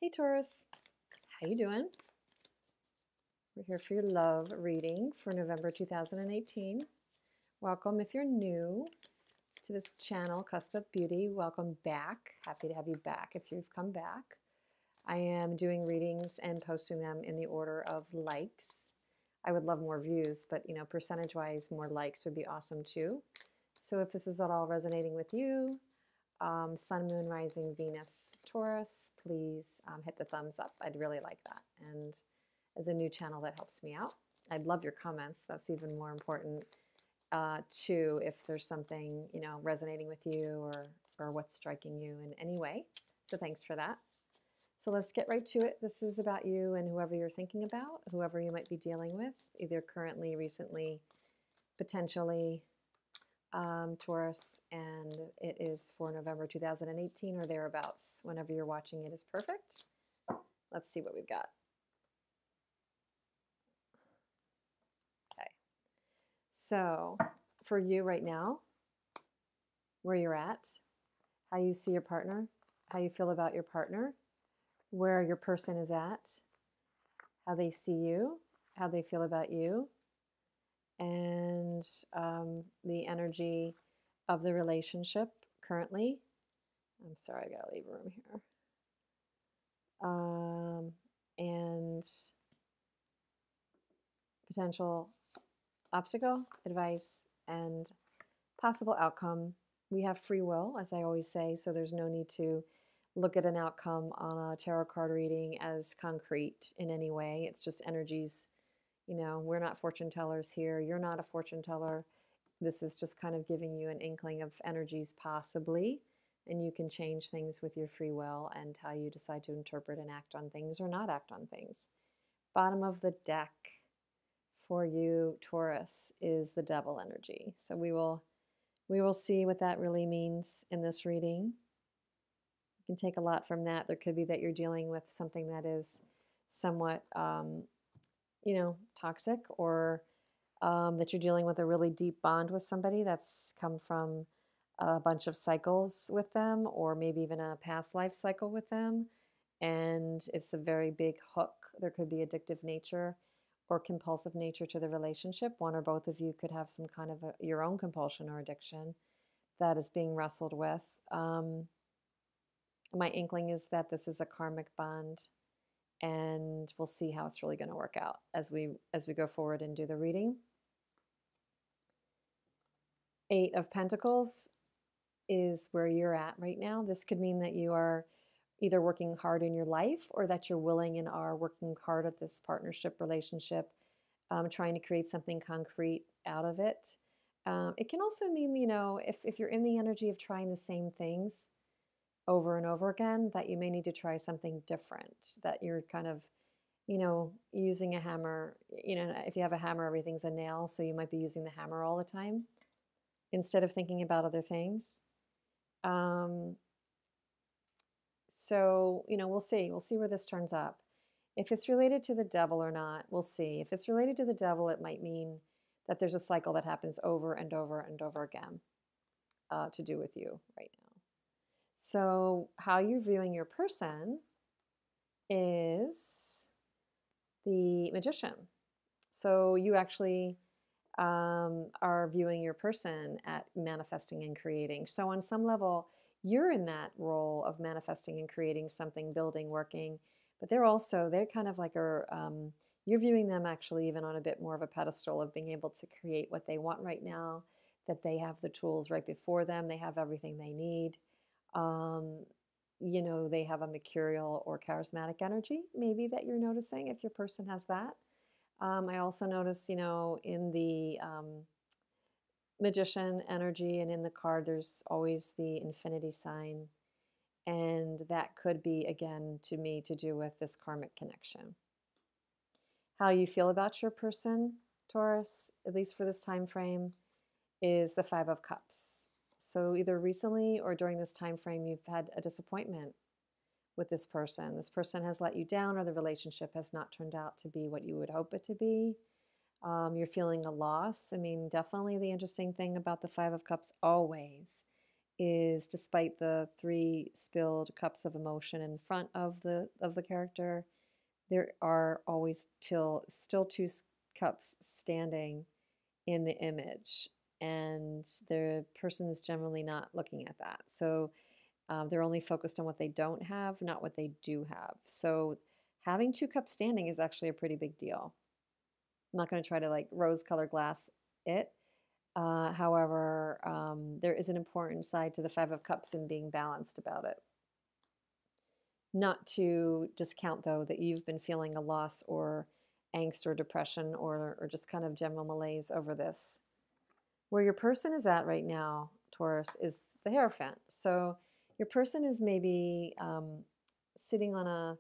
Hey Taurus, how you doing? We're here for your love reading for November 2018. Welcome if you're new to this channel, Cusp of Beauty. Welcome back. Happy to have you back if you've come back. I am doing readings and posting them in the order of likes. I would love more views, but percentage-wise, more likes would be awesome too. So if this is at all resonating with you, Sun, Moon, Rising, Venus, Taurus, please hit the thumbs up. I'd really like that. And as a new channel, that helps me out. I'd love your comments. That's even more important too, if there's something, resonating with you or what's striking you in any way. So thanks for that. So let's get right to it. This is about you and whoever you're thinking about, whoever you might be dealing with, either currently, recently, potentially, Taurus, and it is for November 2018 or thereabouts. Whenever you're watching it is perfect. Let's see what we've got. Okay. So for you right now, where you're at, how you see your partner, how you feel about your partner, where your person is at, how they see you, how they feel about you, and the energy of the relationship currently. I'm sorry, I gotta leave room here. And potential obstacle, advice, and possible outcome. We have free will, as I always say, so there's no need to look at an outcome on a tarot card reading as concrete in any way. It's just energies. We're not fortune tellers here. You're not a fortune teller. This is just kind of giving you an inkling of energies possibly, and you can change things with your free will and how you decide to interpret and act on things or not act on things. Bottom of the deck for you, Taurus, is the Devil energy. So we will see what that really means in this reading. You can take a lot from that. There could be that you're dealing with something that is somewhat toxic, or that you're dealing with a really deep bond with somebody that's come from a bunch of cycles with them, or maybe even a past life cycle with them, and it's a very big hook. There could be addictive nature or compulsive nature to the relationship. One or both of you could have some kind of your own compulsion or addiction that is being wrestled with. My inkling is that this is a karmic bond, and we'll see how it's really going to work out as we go forward and do the reading. 8 of Pentacles is where you're at right now. This could mean that you are either working hard in your life, or that you're willing and are working hard at this partnership relationship, trying to create something concrete out of it. It can also mean, if you're in the energy of trying the same things over and over again, that you may need to try something different, that you're kind of, using a hammer. If you have a hammer, everything's a nail, so you might be using the hammer all the time instead of thinking about other things. So, we'll see where this turns up. If it's related to the devil or not, we'll see. If it's related to the devil, it might mean that there's a cycle that happens over and over and over again to do with you right now. So how you're viewing your person is the Magician. So you actually are viewing your person at manifesting and creating. So on some level, you're in that role of manifesting and creating something, building, working, but they're kind of like you're viewing them actually even on a bit more of a pedestal of being able to create what they want right now, that they have the tools right before them, they have everything they need. They have a mercurial or charismatic energy, maybe, that you're noticing if your person has that. I also notice, in the Magician energy and in the card, there's always the infinity sign. And that could be, again, to me, to do with this karmic connection. How you feel about your person, Taurus, at least for this time frame, is the 5 of Cups. So either recently or during this time frame, you've had a disappointment with this person. This person has let you down, or the relationship has not turned out to be what you would hope it to be. You're feeling a loss. I mean, definitely the interesting thing about the 5 of Cups always is, despite the 3 spilled cups of emotion in front of the character, there are always still 2 cups standing in the image, and the person is generally not looking at that. So they're only focused on what they don't have, not what they do have. So having 2 cups standing is actually a pretty big deal. I'm not going to try to like rose-colored glass it. However, there is an important side to the 5 of Cups and being balanced about it. Not to discount, though, that you've been feeling a loss or angst or depression or just kind of general malaise over this. Where your person is at right now, Taurus, is the Hierophant. So your person is maybe sitting on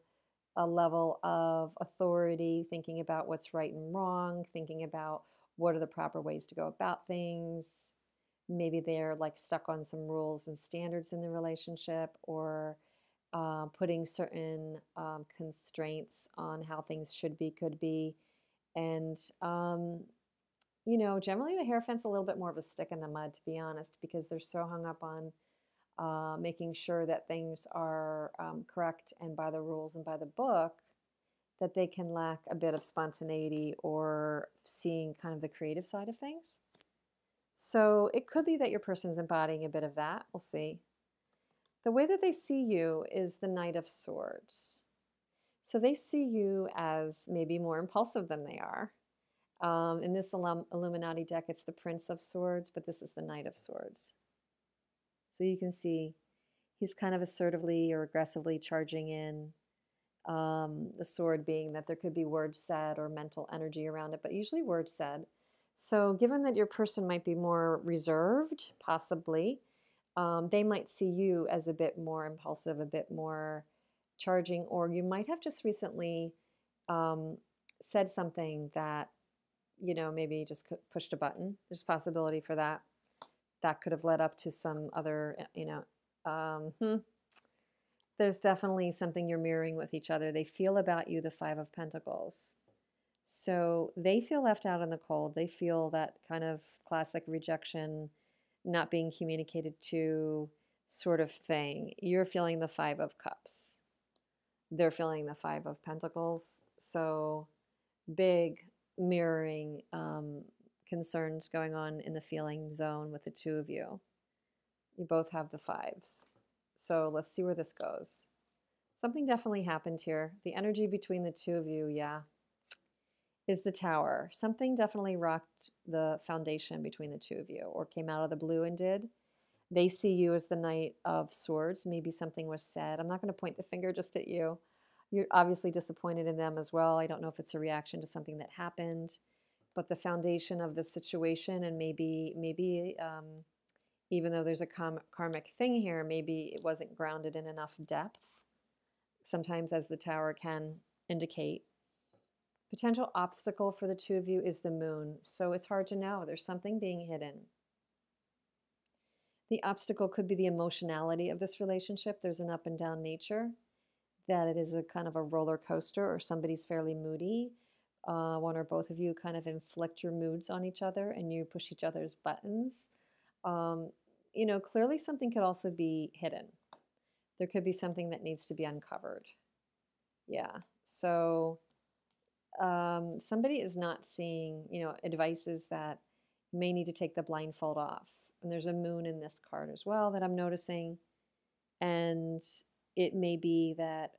a level of authority, thinking about what's right and wrong, thinking about what are the proper ways to go about things. Maybe they're like stuck on some rules and standards in the relationship, or putting certain constraints on how things should be, could be. And, you know, generally the Hierophant's a little bit more of a stick in the mud, to be honest, because they're so hung up on making sure that things are correct and by the rules and by the book, that they can lack a bit of spontaneity or seeing kind of the creative side of things. So it could be that your person's embodying a bit of that. We'll see. The way that they see you is the Knight of Swords. So they see you as maybe more impulsive than they are. In this Illuminati deck, it's the Prince of Swords, but this is the Knight of Swords. So you can see he's kind of assertively or aggressively charging in. The sword being that there could be words said or mental energy around it, but usually words said. So given that your person might be more reserved, possibly, they might see you as a bit more impulsive, a bit more charging, or you might have just recently said something that, you know, maybe just pushed a button. There's a possibility for that. That could have led up to some other, you know, there's definitely something you're mirroring with each other. They feel about you the 5 of Pentacles. So they feel left out in the cold. They feel that kind of classic rejection, not being communicated to sort of thing. You're feeling the 5 of Cups. They're feeling the 5 of Pentacles. So big mirroring concerns going on in the feeling zone with the 2 of you. You both have the 5s. So let's see where this goes. Something definitely happened here. The energy between the 2 of you, yeah, is the Tower. Something definitely rocked the foundation between the 2 of you, or came out of the blue and did. They see you as the Knight of Swords. Maybe something was said. I'm not going to point the finger just at you. You're obviously disappointed in them as well. I don't know if it's a reaction to something that happened, but the foundation of the situation, and maybe even though there's a karmic thing here, maybe it wasn't grounded in enough depth. Sometimes, as the Tower can indicate, potential obstacle for the 2 of you is the Moon. So it's hard to know. There's something being hidden. The obstacle could be the emotionality of this relationship. There's an up and down nature, that it is a kind of a roller coaster, or somebody's fairly moody. One or both of you kind of inflict your moods on each other and you push each other's buttons. You know, clearly something could also be hidden. There could be something that needs to be uncovered. Yeah. So somebody is not seeing, you know, advice is that you may need to take the blindfold off. And there's a moon in this card as well that I'm noticing. And it may be that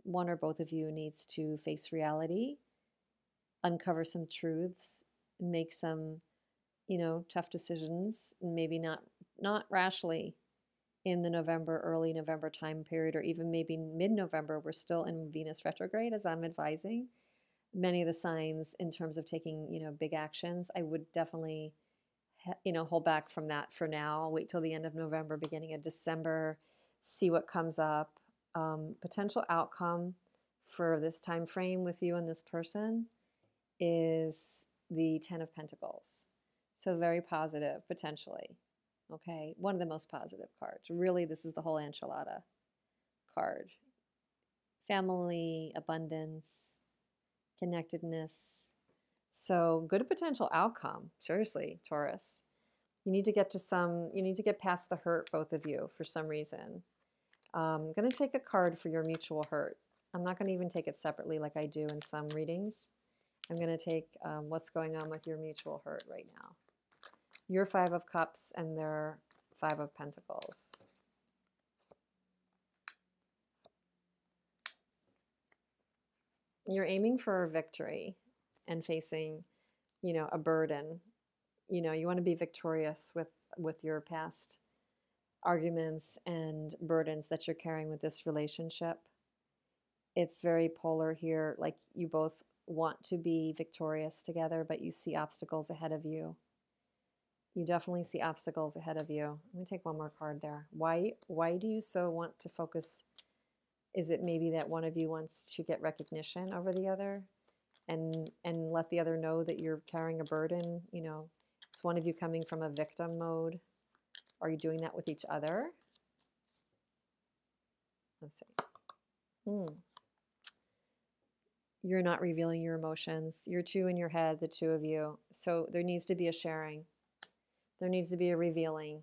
one or both of you needs to face reality, uncover some truths, make some, you know, tough decisions, maybe not rashly in the early November time period, or even maybe mid-November. We're still in Venus retrograde, as I'm advising many of the signs in terms of taking, you know, big actions. I would definitely, you know, hold back from that for now. Wait till the end of November, beginning of December, see what comes up. Potential outcome for this time frame with you and this person is the 10 of Pentacles. So very positive, potentially. Okay, one of the most positive cards. Really, this is the whole enchilada card. Family, abundance, connectedness. So good potential outcome, seriously, Taurus. You need to get to you need to get past the hurt, both of you, for some reason. I'm going to take a card for your mutual hurt. I'm not going to even take it separately like I do in some readings. I'm going to take what's going on with your mutual hurt right now. Your Five of Cups and their Five of Pentacles. You're aiming for a victory and facing, you know, a burden. You know, you want to be victorious with your past arguments and burdens that you're carrying with this relationship. It's very polar here. Like, you both want to be victorious together, but you see obstacles ahead of you. You definitely see obstacles ahead of you. Let me take one more card there. Why do you so want to focus? Is it maybe that one of you wants to get recognition over the other and let the other know that you're carrying a burden? You know, it's one of you coming from a victim mode. Are you doing that with each other? Let's see. You're not revealing your emotions. You're two in your head, the two of you. So there needs to be a sharing. There needs to be a revealing.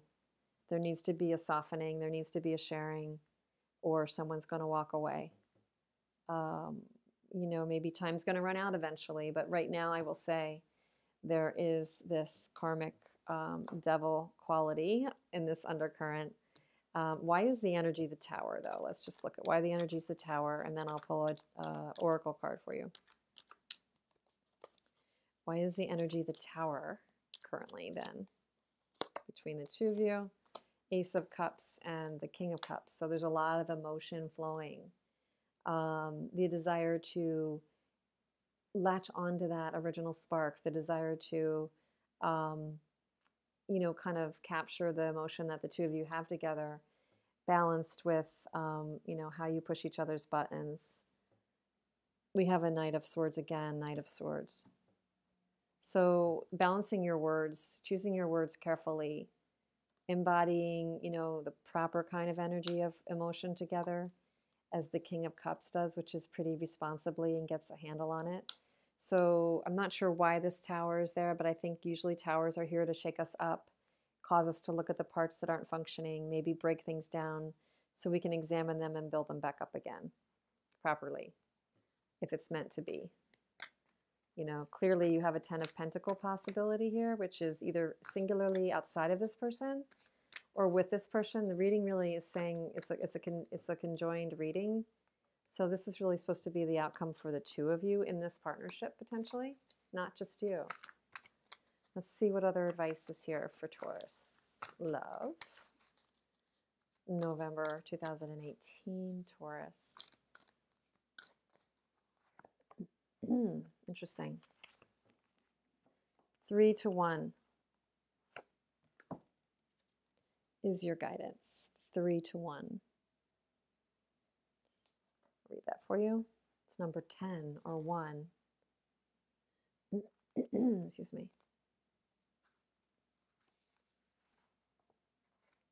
There needs to be a softening. There needs to be a sharing, or someone's going to walk away. You know, maybe time's going to run out eventually, but right now I will say there is this karmic devil quality in this undercurrent. Why is the energy the Tower, though? Let's just look at why the energy is the Tower, and then I'll pull an oracle card for you. Why is the energy the Tower currently, then, between the two of you? Ace of Cups and the King of Cups. So there's a lot of emotion flowing. The desire to latch onto that original spark, the desire to, you know, kind of capture the emotion that the two of you have together, balanced with, you know, how you push each other's buttons. We have a Knight of Swords again, Knight of Swords. So balancing your words, choosing your words carefully, embodying, you know, the proper kind of energy of emotion together, as the King of Cups does, which is pretty responsibly and gets a handle on it. So I'm not sure why this Tower is there, but I think usually Towers are here to shake us up, cause us to look at the parts that aren't functioning, maybe break things down so we can examine them and build them back up again properly, if it's meant to be. You know, clearly you have a Ten of Pentacle possibility here, which is either singularly outside of this person or with this person. The reading really is saying it's a conjoined reading. So this is really supposed to be the outcome for the two of you in this partnership, potentially, not just you. Let's see what other advice is here for Taurus. Love. November 2018, Taurus. Interesting. 3 to 1 is your guidance. 3 to 1. I'll read that for you. It's number 10 or 1. Excuse me.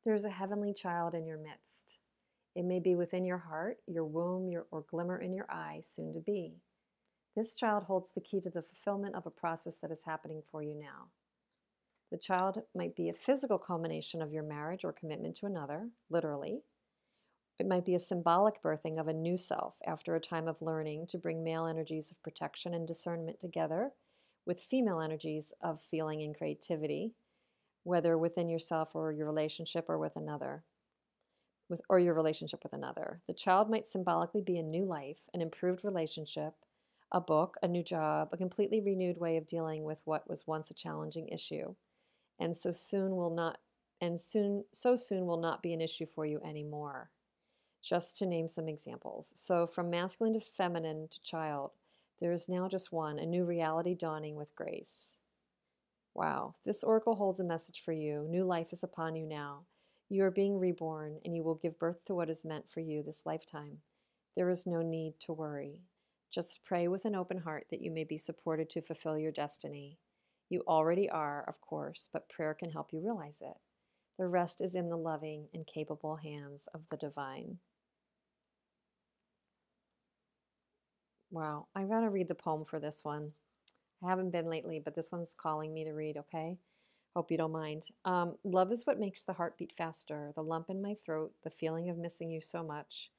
There's a heavenly child in your midst. It may be within your heart, your womb, or glimmer in your eye, soon to be. This child holds the key to the fulfillment of a process that is happening for you now. The child might be a physical culmination of your marriage or commitment to another, literally. It might be a symbolic birthing of a new self after a time of learning to bring male energies of protection and discernment together with female energies of feeling and creativity, whether within yourself or your relationship or with another. Your relationship with another. The child might symbolically be a new life, an improved relationship, a book, a new job, a completely renewed way of dealing with what was once a challenging issue, and so soon will not be an issue for you anymore. Just to name some examples. So from masculine to feminine to child, there is now just one, a new reality dawning with grace. Wow, this oracle holds a message for you. New life is upon you now. You are being reborn, and you will give birth to what is meant for you this lifetime. There is no need to worry. Just pray with an open heart that you may be supported to fulfill your destiny. You already are, of course, but prayer can help you realize it. The rest is in the loving and capable hands of the divine. Wow, I've got to read the poem for this one. I haven't been lately, but this one's calling me to read, okay? Hope you don't mind. Love is what makes the heart beat faster, the lump in my throat, the feeling of missing you so much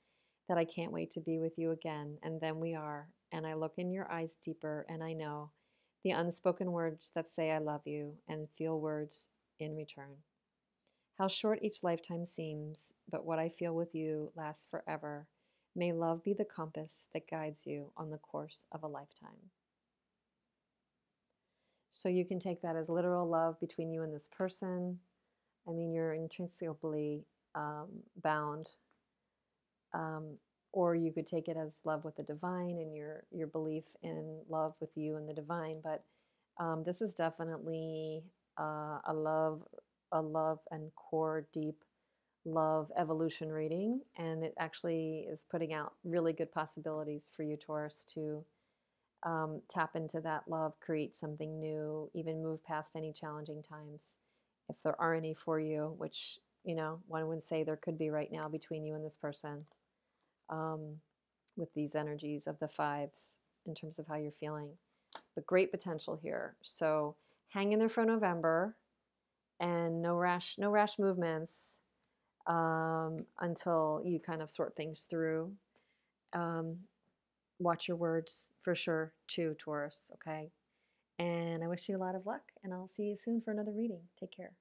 that I can't wait to be with you again. And then we are. And I look in your eyes deeper, and I know the unspoken words that say I love you and feel words in return. How short each lifetime seems, but what I feel with you lasts forever. May love be the compass that guides you on the course of a lifetime. So you can take that as literal love between you and this person. I mean, you're intrinsically bound. Or you could take it as love with the divine and your belief in love with you and the divine. But this is definitely a love and core deep love evolution reading, and it actually is putting out really good possibilities for you, Taurus, to tap into that love, create something new, even move past any challenging times, if there are any for you, which, you know, one would say there could be right now between you and this person, with these energies of the fives in terms of how you're feeling. But great potential here. So hang in there for November, and no rash movements until you kind of sort things through. Watch your words for sure too, Taurus, okay? And I wish you a lot of luck, and I'll see you soon for another reading. Take care.